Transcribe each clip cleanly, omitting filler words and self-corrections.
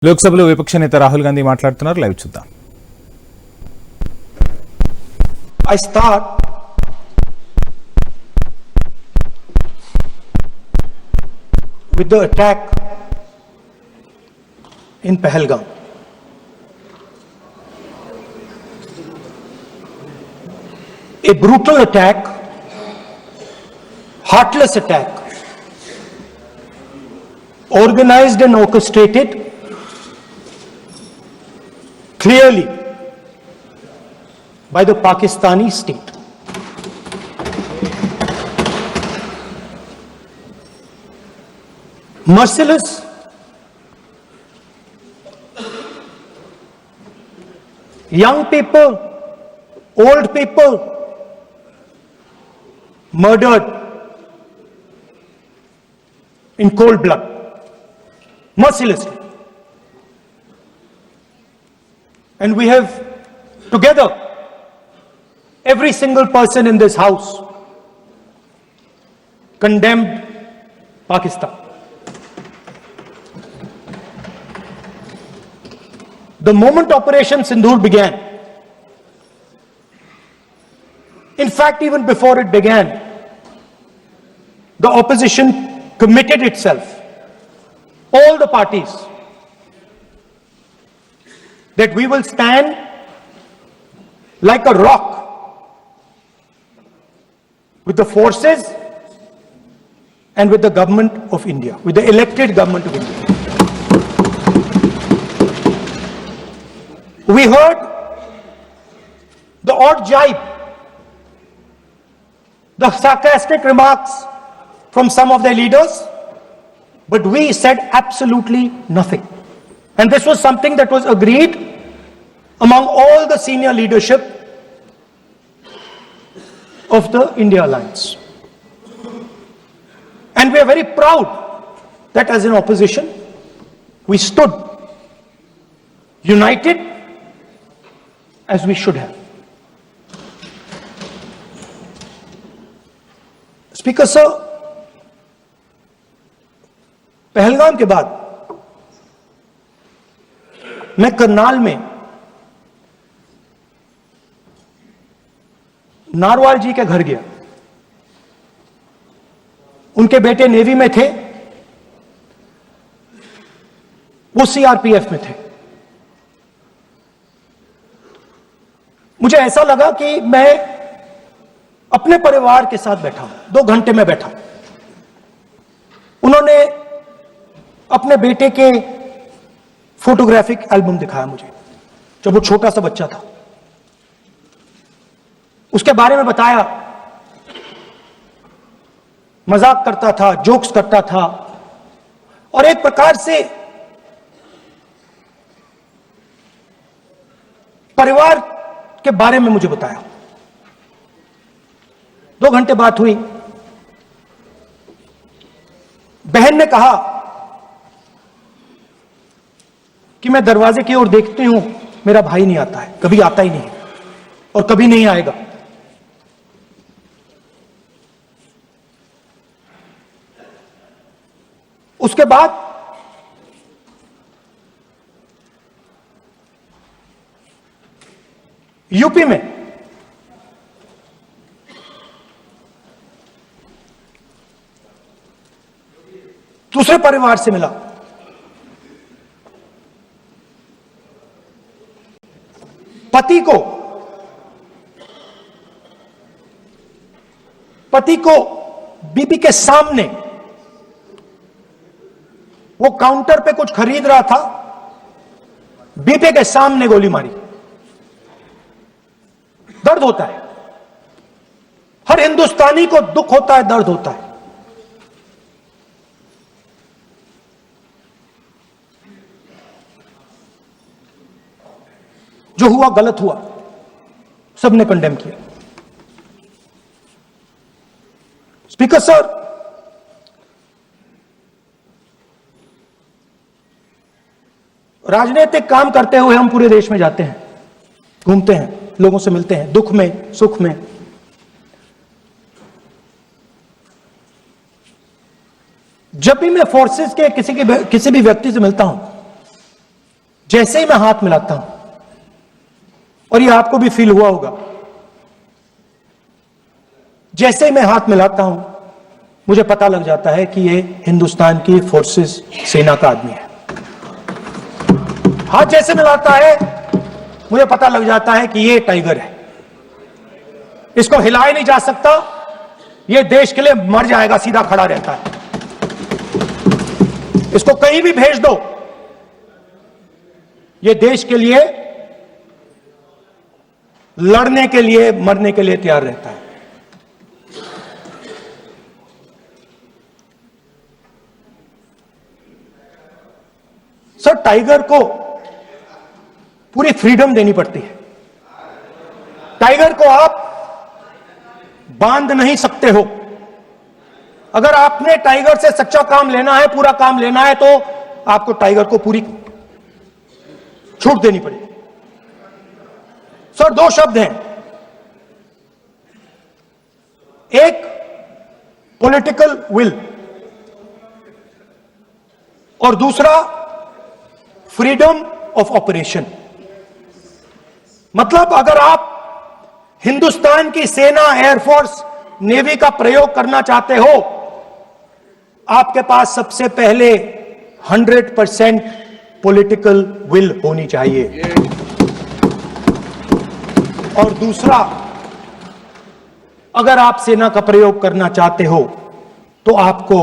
లోక్సభలో విపక్ష నేత రాహుల్ గాంధీ మాట్లాడుతున్నారు. లైవ్ చూద్దాం. I start with the attack in Pahalgam. A brutal attack, heartless attack, organized and orchestrated clearly by the Pakistani state. Merciless, young people, old people murdered in cold blood, mercilessly. And we have together, every single person in this house condemned Pakistan. The moment Operation Sindoor began, in fact, even before it began, the opposition committed itself, all the parties, that we will stand like a rock with the forces and with the government of India, with the elected government of India. We heard the odd jibe, the sarcastic remarks from some of their leaders, but we said absolutely nothing. And this was something that was agreed among all the senior leadership of the India Alliance. And we are very proud that as an opposition, we stood united as we should have. Speaker sir, Pahalgam के बाद मैं करनाल में narwhal जी के घर गया. उनके बेटे navy में थे, वो सीआरपीएफ में थे. मुझे ऐसा लगा कि मैं अपने परिवार के साथ बैठा हूं. 2 घंटे में बैठा. उन्होंने अपने बेटे के फोटोग्राफिक एल्बम दिखाया मुझे, जब वो छोटा सा बच्चा था. उसके बारे में बताया, मजाक करता था, जोक्स करता था, और एक प्रकार से परिवार के बारे में मुझे बताया. 2 घंटे बात हुई. बहन ने कहा कि मैं दरवाजे की ओर देखती हूं, मेरा भाई नहीं आता है, कभी आता ही नहीं और कभी नहीं आएगा. उसके बाद यूपी में दूसरे परिवार से मिला. पति को बीबी के सामने, वो काउंटर पे कुछ खरीद रहा था, बीबी के सामने गोली मारी. दर्द होता है, हर हिंदुस्तानी को दुख होता है, दर्द होता है. जो हुआ गलत हुआ, सबने कंडेम किया. स्पीकर सर, राजनीतिक काम करते हुए हम पूरे देश में जाते हैं, घूमते हैं, लोगों से मिलते हैं, दुख में, सुख में. जब भी मैं फोर्सेस के किसी भी व्यक्ति से मिलता हूं, जैसे ही मैं हाथ मिलाता हूं, और ये आपको भी फील हुआ होगा, जैसे ही मैं हाथ मिलाता हूं मुझे पता लग जाता है कि ये हिंदुस्तान की फोर्सेस सेना का आदमी है। हाथ जैसे मिलाता है मुझे पता लग जाता है कि ये टाइगर है, इसको हिलाया नहीं जा सकता, ये देश के लिए मर जाएगा, सीधा खड़ा रहता है। इसको कहीं भी भेज दो, ये देश के लिए लड़ने के लिए, मरने के लिए तैयार रहता है। सर, टाइगर को पूरी फ्रीडम देनी पड़ती है। टाइगर को आप बांध नहीं सकते हो। अगर आपने टाइगर से सच्चा काम लेना है, पूरा काम लेना है, तो आपको टाइगर को पूरी छूट देनी पड़ेगी। सर, दो शब्द हैं, एक पॉलिटिकल विल और दूसरा फ्रीडम ऑफ ऑपरेशन। मतलब अगर आप हिंदुस्तान की सेना, एयरफोर्स, नेवी का प्रयोग करना चाहते हो, आपके पास सबसे पहले 100% पॉलिटिकल विल होनी चाहिए, और दूसरा, अगर आप सेना का प्रयोग करना चाहते हो तो आपको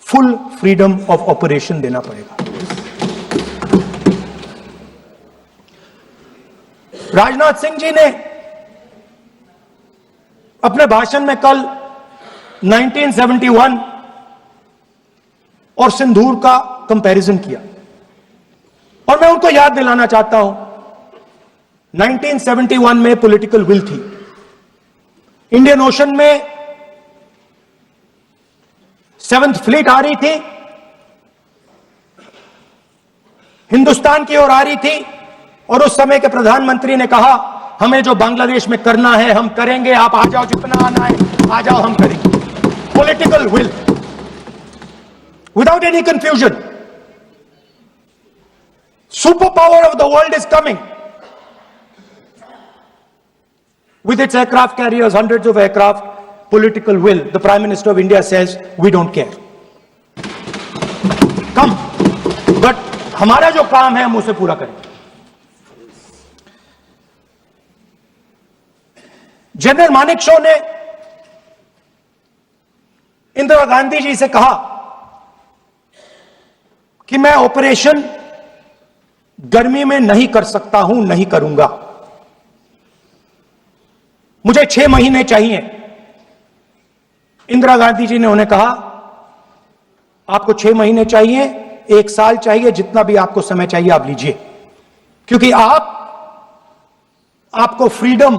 फुल फ्रीडम ऑफ ऑपरेशन देना पड़ेगा। राजनाथ सिंह जी ने अपने भाषण में कल 1971 और सिंदूर का कंपैरिजन किया, और मैं उनको याद दिलाना चाहता हूं, 1971 में पॉलिटिकल विल थी। इंडियन ओशन में 7th फ्लीट आ रही थी, हिंदुस्तान की ओर आ रही थी, और उस समय के प्रधानमंत्री ने कहा, हमें जो बांग्लादेश में करना है हम करेंगे, आप आ जाओ, जितना आना है आ जाओ, हम करेंगे। Political will, without any confusion. Super power of the world is coming with its aircraft carriers, hundreds of aircraft, political will. The Prime Minister of India says, we don't care. Come. But हमारा जो काम है हम उसे पूरा करें। General Manekshaw ने इंदिरा गांधी जी से कहा कि मैं ऑपरेशन गर्मी में नहीं कर सकता हूं, नहीं करूंगा, मुझे 6 महीने चाहिए। इंदिरा गांधी जी ने उन्हें कहा, आपको 6 महीने चाहिए, 1 साल चाहिए, जितना भी आपको समय चाहिए आप लीजिए, क्योंकि आपको फ्रीडम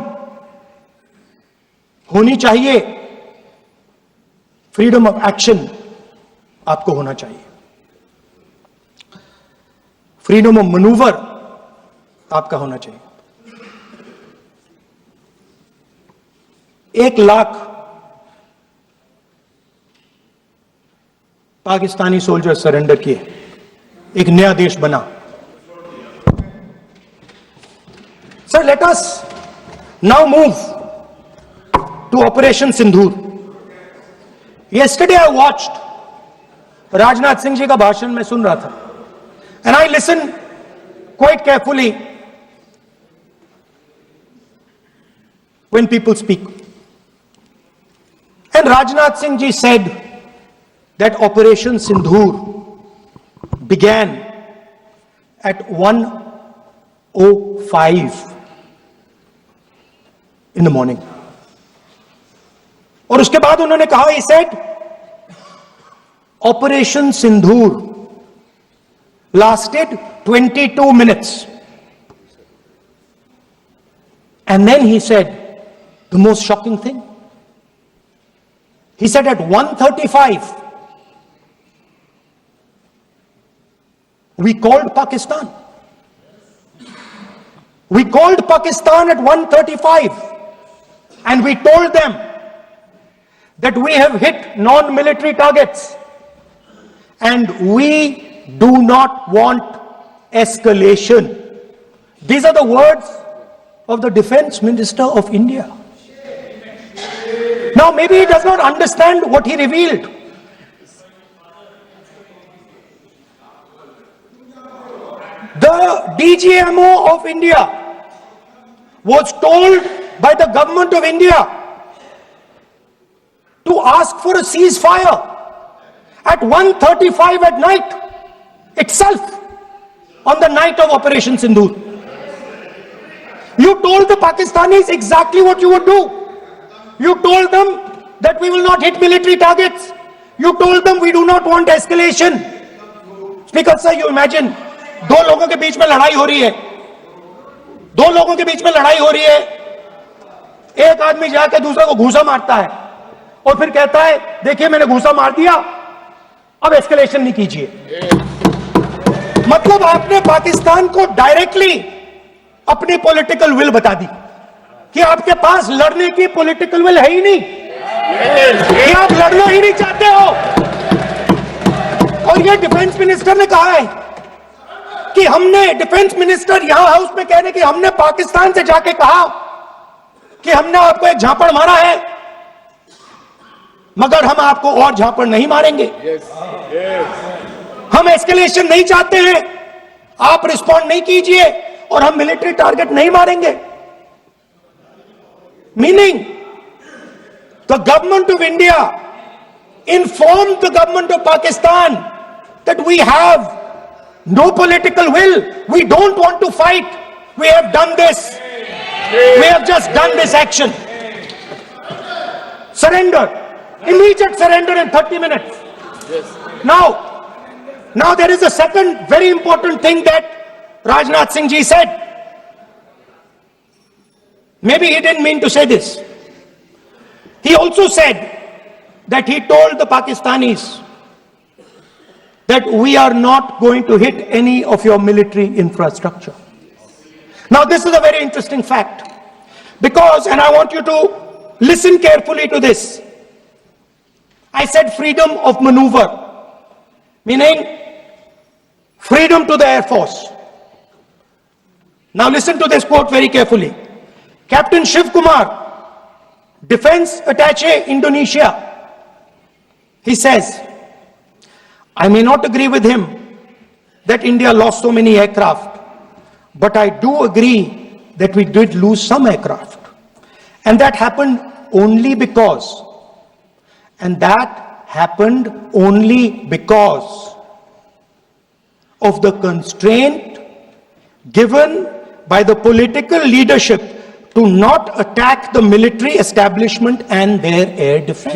होनी चाहिए, फ्रीडम ऑफ एक्शन आपको होना चाहिए, फ्रीडम ऑफ मैनूवर आपका होना चाहिए। 1 लाख पाकिस्तानी सोल्जर सरेंडर किए, एक नया देश बना। Sir, let us now move to Operation Sindoor. Yesterday I watched Rajnath Singh ji का भाषण में सुन रहा था, and I listen quite carefully when people speak. And Rajnath Singh ji said that Operation Sindoor began at 1:05 in the morning. और उसके बाद उन्होंने कहा, he said, Operation Sindoor lasted 22 minutes. And then he said the most shocking thing. He said at 1:35, we called Pakistan. We called Pakistan at 1:35 and we told them that we have hit non-military targets and we do not want escalation. These are the words of the Defense Minister of India. Now, maybe he does not understand what he revealed. The DGMO of India was told by the government of India to ask for a ceasefire at 1:35 at night itself, on the night of Operation Sindoor. You told the Pakistanis exactly what you would do. You told them that we will not hit military targets. You told them we do not want escalation. Speaker sir, you imagine, दो लोगों के बीच में लड़ाई हो रही है, दो लोगों के बीच में लड़ाई हो रही है, एक आदमी जाके दूसरे को घूसा मारता है और फिर कहता है देखिए मैंने घूसा मार दिया, अब एस्केलेशन नहीं कीजिए। मतलब आपने पाकिस्तान को डायरेक्टली अपनी पॉलिटिकल विल बता दी कि आपके पास लड़ने की पॉलिटिकल विल है ही नहीं, कि आप लड़ना ही नहीं चाहते हो। और ये डिफेंस मिनिस्टर ने कहा है कि हमने, डिफेंस मिनिस्टर यहां हाउस में कह रहे कि हमने पाकिस्तान से जाके कहा कि हमने आपको एक झापड़ मारा है, मगर हम आपको और झापड़ नहीं मारेंगे। हम एस्केलेशन नहीं चाहते हैं, आप रिस्पॉन्ड नहीं कीजिए और हम मिलिट्री टारगेट नहीं मारेंगे। Meaning the government of India informed the government of Pakistan that we have no political will, we don't want to fight, we have done this, we have just done this action. Surrender, immediate surrender in 30 minutes. Now there is a second very important thing that Rajnath Singh ji said. Maybe he didn't mean to say this. He also said that he told the Pakistanis that we are not going to hit any of your military infrastructure. Now this is a very interesting fact, because, and I want you to listen carefully to this, I said freedom of maneuver, meaning freedom to the Air Force. Now listen to this quote very carefully. Captain Shiv Kumar, Defense Attaché Indonesia, he says, I may not agree with him that India lost so many aircraft, but I do agree that we did lose some aircraft. And that happened only because, of the constraint given by the political leadership to not attack the military establishment and their air defense.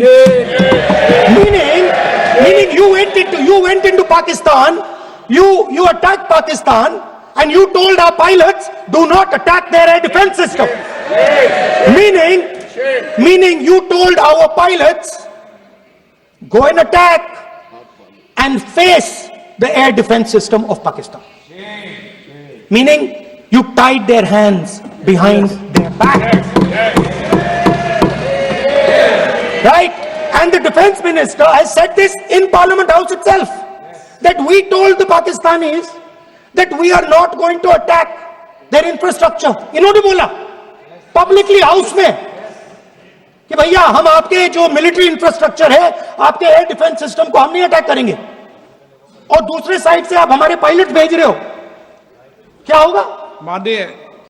Meaning you went into Pakistan, you attacked Pakistan, and you told our pilots, do not attack their air defense system. Meaning you told our pilots, go and attack and face the air defense system of Pakistan. Meaning you tied their hands behind their back. Right? And the defense minister has said this in Parliament House itself, that we told the Pakistanis that we are not going to attack their infrastructure. इन्होंने बोला publicly house में कि भैया हम आपके जो military infrastructure है, आपके एयर डिफेंस सिस्टम को हम नहीं अटैक करेंगे, और दूसरे साइड से आप हमारे पायलट भेज रहे हो, क्या होगा?